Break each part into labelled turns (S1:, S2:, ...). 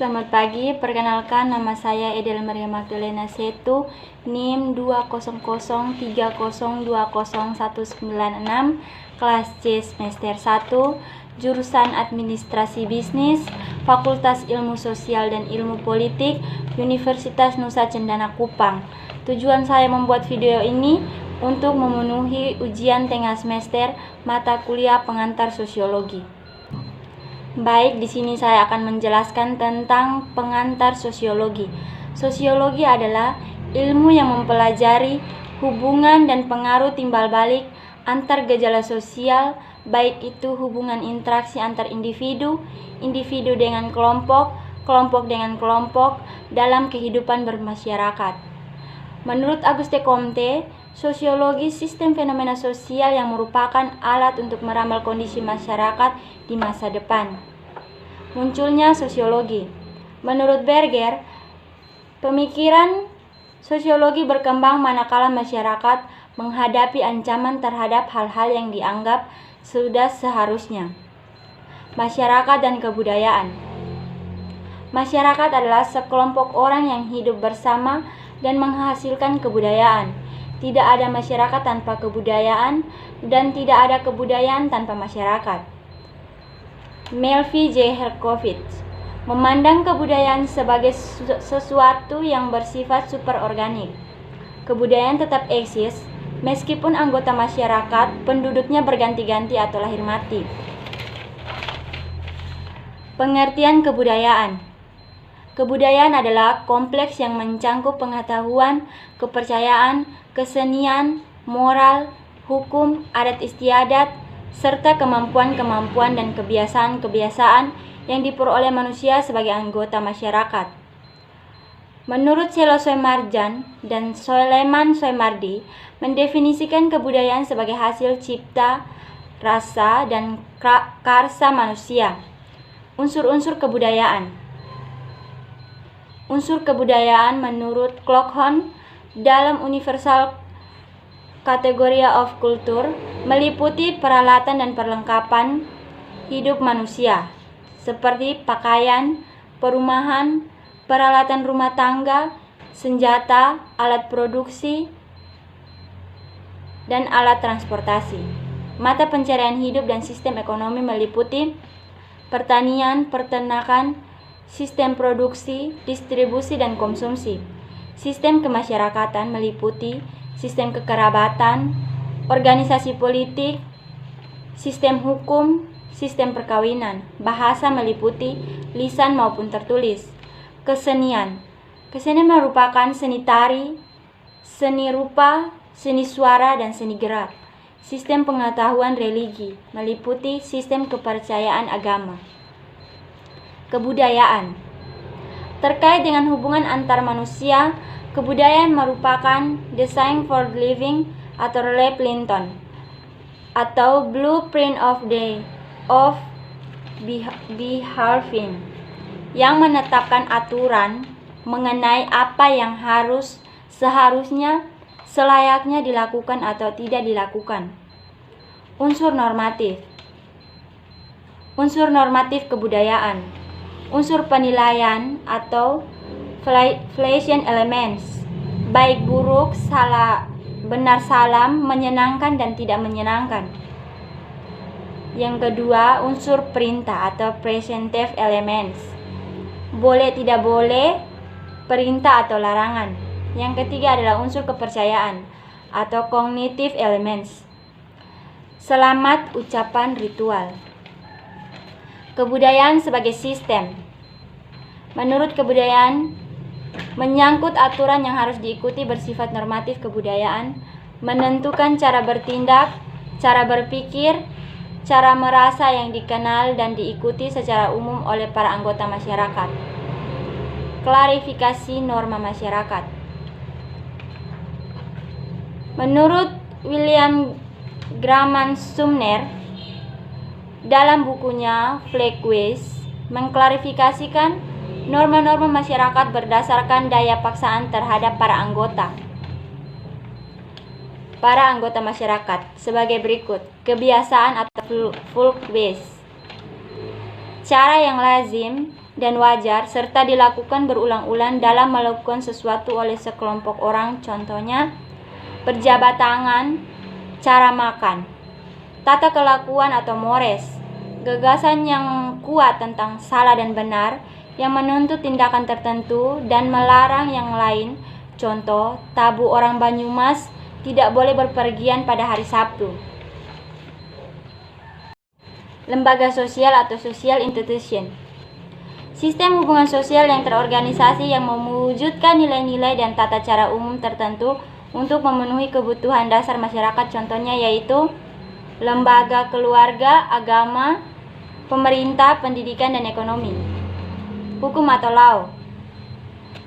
S1: Selamat pagi, perkenalkan nama saya Edel Maria Magdalena Setu, NIM 20030201996, kelas C semester 1, jurusan Administrasi Bisnis, Fakultas Ilmu Sosial dan Ilmu Politik, Universitas Nusa Cendana Kupang. Tujuan saya membuat video ini untuk memenuhi ujian tengah semester mata kuliah pengantar sosiologi. Baik, di sini saya akan menjelaskan tentang pengantar sosiologi. Sosiologi adalah ilmu yang mempelajari hubungan dan pengaruh timbal balik antar gejala sosial, baik itu hubungan interaksi antar individu, individu dengan kelompok, kelompok dengan kelompok dalam kehidupan bermasyarakat. Menurut Auguste Comte, sosiologi sistem fenomena sosial yang merupakan alat untuk meramal kondisi masyarakat di masa depan. Munculnya sosiologi. Menurut Berger, pemikiran sosiologi berkembang manakala masyarakat menghadapi ancaman terhadap hal-hal yang dianggap sudah seharusnya. Masyarakat dan kebudayaan. Masyarakat adalah sekelompok orang yang hidup bersama dan menghasilkan kebudayaan. Tidak ada masyarakat tanpa kebudayaan dan tidak ada kebudayaan tanpa masyarakat. Melvin J. Herkovitz memandang kebudayaan sebagai sesuatu yang bersifat superorganik. Kebudayaan tetap eksis meskipun anggota masyarakat penduduknya berganti-ganti atau lahir mati. Pengertian kebudayaan. Kebudayaan adalah kompleks yang mencangkup pengetahuan, kepercayaan, kesenian, moral, hukum, adat istiadat, serta kemampuan-kemampuan dan kebiasaan-kebiasaan yang diperoleh manusia sebagai anggota masyarakat. Menurut Selo Soemarjan dan Soleman Soemardi, mendefinisikan kebudayaan sebagai hasil cipta, rasa, dan karsa manusia. Unsur-unsur kebudayaan. Unsur kebudayaan menurut Cloghorn dalam Universal Category of Culture meliputi peralatan dan perlengkapan hidup manusia seperti pakaian, perumahan, peralatan rumah tangga, senjata, alat produksi, dan alat transportasi. Mata pencarian hidup dan sistem ekonomi meliputi pertanian, peternakan, sistem produksi, distribusi, dan konsumsi. Sistem kemasyarakatan meliputi sistem kekerabatan, organisasi politik, sistem hukum, sistem perkawinan. Bahasa meliputi lisan maupun tertulis. Kesenian. Kesenian merupakan seni tari, seni rupa, seni suara, dan seni gerak. Sistem pengetahuan religi meliputi sistem kepercayaan agama. Kebudayaan. Terkait dengan hubungan antar manusia, kebudayaan merupakan design for living atau Lev Linton atau blueprint of behaving yang menetapkan aturan mengenai apa yang seharusnya selayaknya dilakukan atau tidak dilakukan. Unsur normatif. Unsur normatif kebudayaan. Unsur penilaian atau valuation elements, baik buruk, salah, benar salah, menyenangkan dan tidak menyenangkan. Yang kedua, unsur perintah atau presentive elements, boleh tidak boleh, perintah atau larangan. Yang ketiga adalah unsur kepercayaan atau cognitive elements, selamat, ucapan, ritual. Kebudayaan sebagai sistem. Menurut kebudayaan, menyangkut aturan yang harus diikuti bersifat normatif. Kebudayaan menentukan cara bertindak, cara berpikir, cara merasa yang dikenal dan diikuti secara umum oleh para anggota masyarakat. Klarifikasi norma masyarakat. Menurut William Graham Sumner dalam bukunya Fleckways mengklarifikasikan norma-norma masyarakat berdasarkan daya paksaan terhadap para anggota masyarakat sebagai berikut. Kebiasaan atau Folkways. Cara yang lazim dan wajar, serta dilakukan berulang-ulang dalam melakukan sesuatu oleh sekelompok orang, contohnya berjabat tangan, cara makan, tata kelakuan atau mores, gagasan yang kuat tentang salah dan benar, yang menuntut tindakan tertentu dan melarang yang lain, contoh tabu orang Banyumas tidak boleh berpergian pada hari Sabtu. Lembaga sosial atau social institution. Sistem hubungan sosial yang terorganisasi yang mewujudkan nilai-nilai dan tata cara umum tertentu untuk memenuhi kebutuhan dasar masyarakat, contohnya yaitu lembaga keluarga, agama, pemerintah, pendidikan, dan ekonomi. Hukum atau law.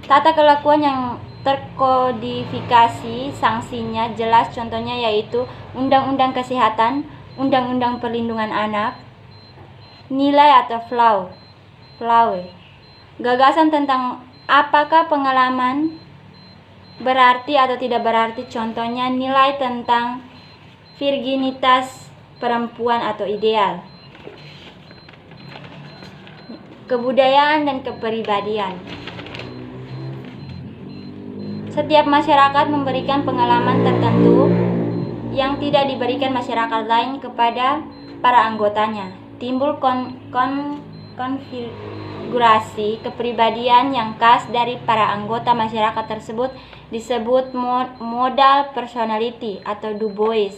S1: Tata kelakuan yang terkodifikasi, sanksinya jelas, contohnya yaitu Undang-Undang Kesehatan, Undang-Undang Perlindungan Anak. Nilai atau flow. Gagasan tentang apakah pengalaman berarti atau tidak berarti, contohnya nilai tentang virginitas perempuan atau ideal. Kebudayaan dan kepribadian. Setiap masyarakat memberikan pengalaman tertentu yang tidak diberikan masyarakat lain kepada para anggotanya. Timbul konfigurasi kepribadian yang khas dari para anggota masyarakat tersebut disebut modal personality atau Du Bois.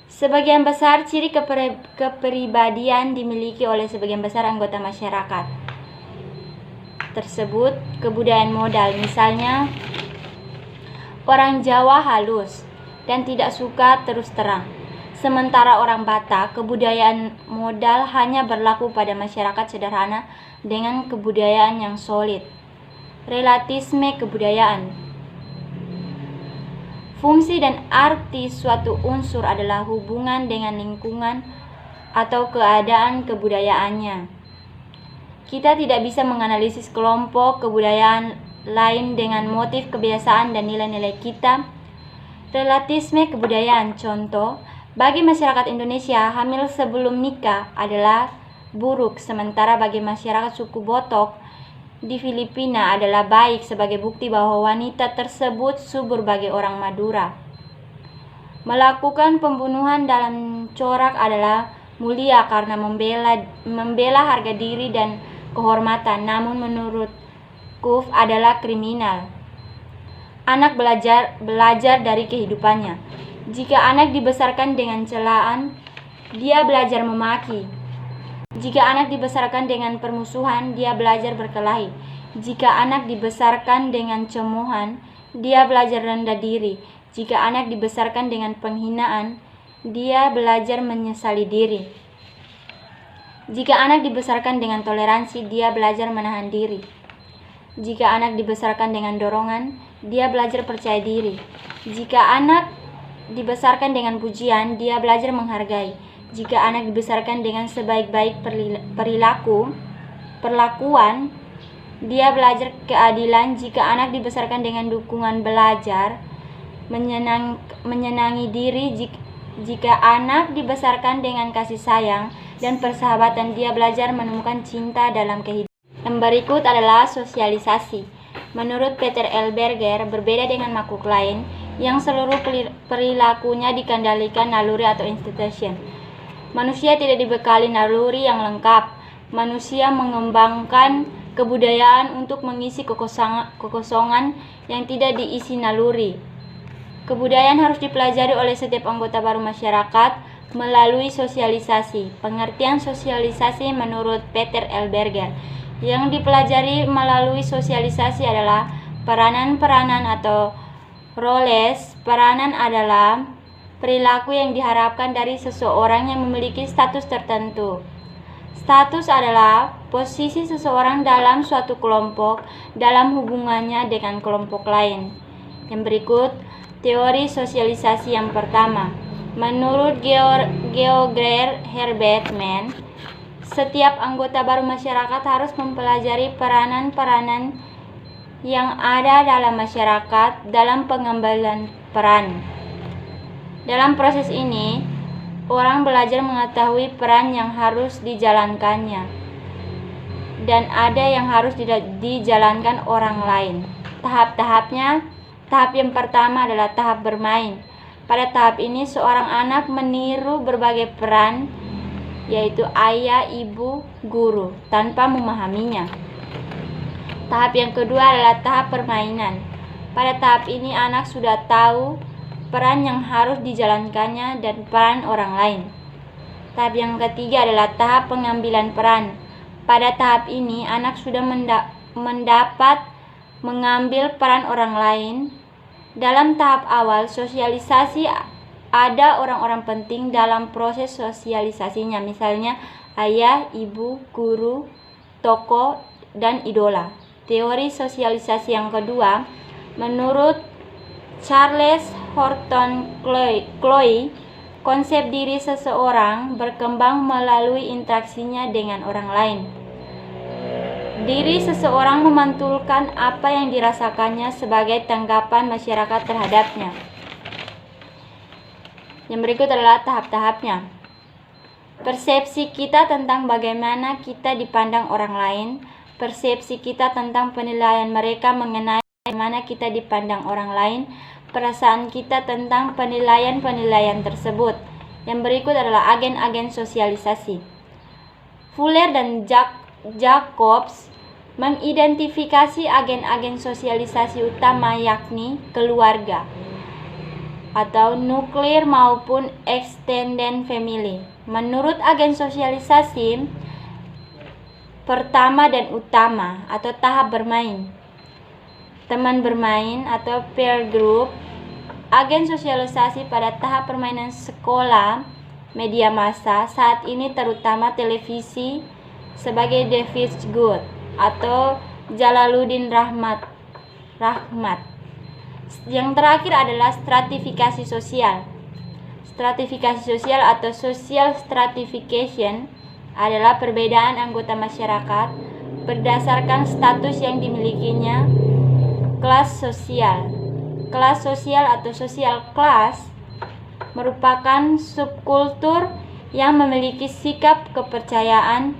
S1: Sebagian besar ciri kepribadian dimiliki oleh sebagian besar anggota masyarakat tersebut kebudayaan modal. Misalnya, orang Jawa halus dan tidak suka terus terang. Sementara orang Batak, kebudayaan modal hanya berlaku pada masyarakat sederhana dengan kebudayaan yang solid. Relatisme kebudayaan. Fungsi dan arti suatu unsur adalah hubungan dengan lingkungan atau keadaan kebudayaannya. Kita tidak bisa menganalisis kelompok kebudayaan lain dengan motif kebiasaan dan nilai-nilai kita. Relatisme kebudayaan, contoh, bagi masyarakat Indonesia, hamil sebelum nikah adalah buruk, sementara bagi masyarakat suku Botok di Filipina adalah baik sebagai bukti bahwa wanita tersebut subur bagi orang Madura. Melakukan pembunuhan dalam corak adalah mulia karena membela harga diri dan kehormatan, namun menurut Kuf adalah kriminal. Anak belajar dari kehidupannya. Jika anak dibesarkan dengan celaan, dia belajar memaki. Jika anak dibesarkan dengan permusuhan, dia belajar berkelahi. Jika anak dibesarkan dengan cemoohan, dia belajar rendah diri. Jika anak dibesarkan dengan penghinaan, dia belajar menyesali diri. Jika anak dibesarkan dengan toleransi, dia belajar menahan diri. Jika anak dibesarkan dengan dorongan, dia belajar percaya diri. Jika anak dibesarkan dengan pujian, dia belajar menghargai. Jika anak dibesarkan dengan sebaik-baik perlakuan, dia belajar keadilan. Jika anak dibesarkan dengan dukungan, belajar menyenangi diri. Jika anak dibesarkan dengan kasih sayang dan persahabatan, dia belajar menemukan cinta dalam kehidupan. Yang berikut adalah sosialisasi. Menurut Peter L. Berger, berbeda dengan makhluk lain yang seluruh perilakunya dikendalikan naluri atau institution. Manusia tidak dibekali naluri yang lengkap. Manusia mengembangkan kebudayaan untuk mengisi kekosongan yang tidak diisi naluri. Kebudayaan harus dipelajari oleh setiap anggota baru masyarakat melalui sosialisasi. Pengertian sosialisasi menurut Peter L. Berger yang dipelajari melalui sosialisasi adalah peranan-peranan atau roles. Peranan adalah perilaku yang diharapkan dari seseorang yang memiliki status tertentu. Status adalah posisi seseorang dalam suatu kelompok dalam hubungannya dengan kelompok lain. Yang berikut, teori sosialisasi yang pertama. Menurut George Herbert Mann, setiap anggota baru masyarakat harus mempelajari peranan-peranan yang ada dalam masyarakat dalam pengambilan peran. Dalam proses ini, orang belajar mengetahui peran yang harus dijalankannya. dan ada yang harus dijalankan orang lain. Tahap-tahapnya, tahap yang pertama adalah tahap bermain. Pada tahap ini seorang anak meniru berbagai peran, yaitu ayah, ibu, guru, tanpa memahaminya. Tahap yang kedua adalah tahap permainan. Pada tahap ini anak sudah tahu peran yang harus dijalankannya dan peran orang lain. Tahap yang ketiga adalah tahap pengambilan peran. Pada tahap ini anak sudah mendapat mengambil peran orang lain. Dalam tahap awal sosialisasi ada orang-orang penting dalam proses sosialisasinya, misalnya ayah, ibu, guru, tokoh, dan idola. Teori sosialisasi yang kedua, menurut Charles Horton Cloy, konsep diri seseorang berkembang melalui interaksinya dengan orang lain. Diri seseorang memantulkan apa yang dirasakannya sebagai tanggapan masyarakat terhadapnya. Yang berikut adalah tahap-tahapnya. Persepsi kita tentang bagaimana kita dipandang orang lain, persepsi kita tentang penilaian mereka mengenai bagaimana kita dipandang orang lain, perasaan kita tentang penilaian-penilaian tersebut. Yang berikut adalah agen-agen sosialisasi. Fuller dan Jacobs mengidentifikasi agen-agen sosialisasi utama, yakni keluarga atau nuklir maupun extended family. Menurut agen sosialisasi pertama dan utama atau tahap bermain, teman bermain atau peer group. Agen sosialisasi pada tahap permainan sekolah, media massa, saat ini terutama televisi sebagai David Good atau Jalaluddin Rahmat. Yang terakhir adalah stratifikasi sosial. Stratifikasi sosial atau social stratification adalah perbedaan anggota masyarakat berdasarkan status yang dimilikinya. Kelas sosial. Kelas sosial atau social class merupakan subkultur yang memiliki sikap kepercayaan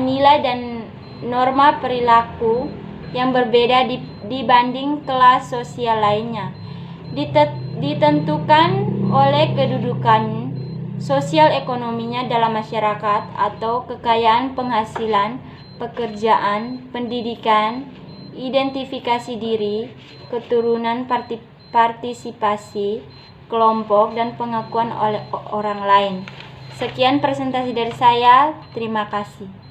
S1: nilai dan norma perilaku yang berbeda dibanding kelas sosial lainnya. Ditentukan oleh kedudukan sosial ekonominya dalam masyarakat atau kekayaan penghasilan, pekerjaan, pendidikan, identifikasi diri, keturunan, partisipasi kelompok, dan pengakuan oleh orang lain. Sekian presentasi dari saya. Terima kasih.